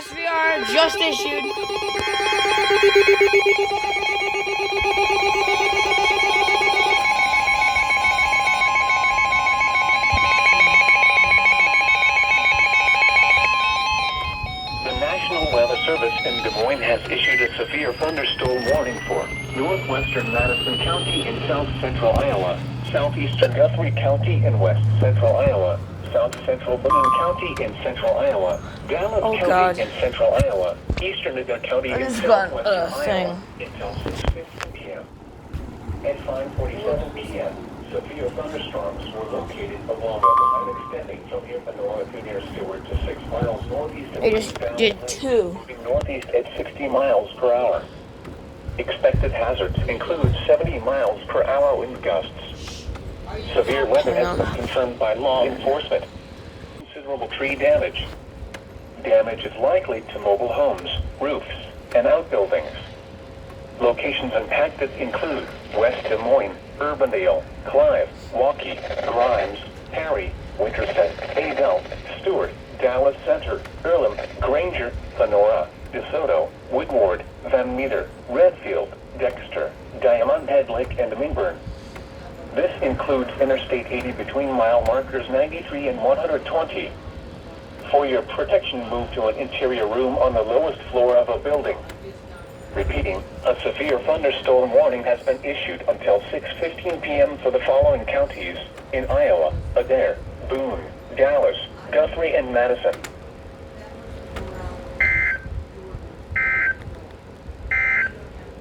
SVR just issued. The National Weather Service in Des Moines has issued a severe thunderstorm warning for northwestern Madison County in south central Iowa, southeastern Guthrie County in west central Iowa, south central Boone County in central Iowa, Dallas County in central Iowa, eastern Edgar County in southwestern Iowa until 6:15 p.m. At 5:47 p.m., severe thunderstorms were located along a line extending from near Panora to near Stewart to 6 miles northeast of I just did 2. moving northeast at 60 miles per hour. Expected hazards include 70 miles per hour wind gusts. Severe weather has been confirmed by law enforcement. Considerable tree damage. Damage is likely to mobile homes, roofs, and outbuildings. Locations impacted include West Des Moines, Urbandale, Clive, Waukee, Grimes, Perry, Winterset, Adel, Stewart, Dallas Center, Earlham, Granger, Panora, DeSoto, Woodward, Van Meter, Redfield, Dexter, Diamond Head Lake, and Minburn. This includes Interstate 80 between mile markers 93 and 120. For your protection, move to an interior room on the lowest floor of a building. Repeating, a severe thunderstorm warning has been issued until 6:15 p.m. for the following counties in Iowa: Adair, Boone, Dallas, Guthrie, and Madison.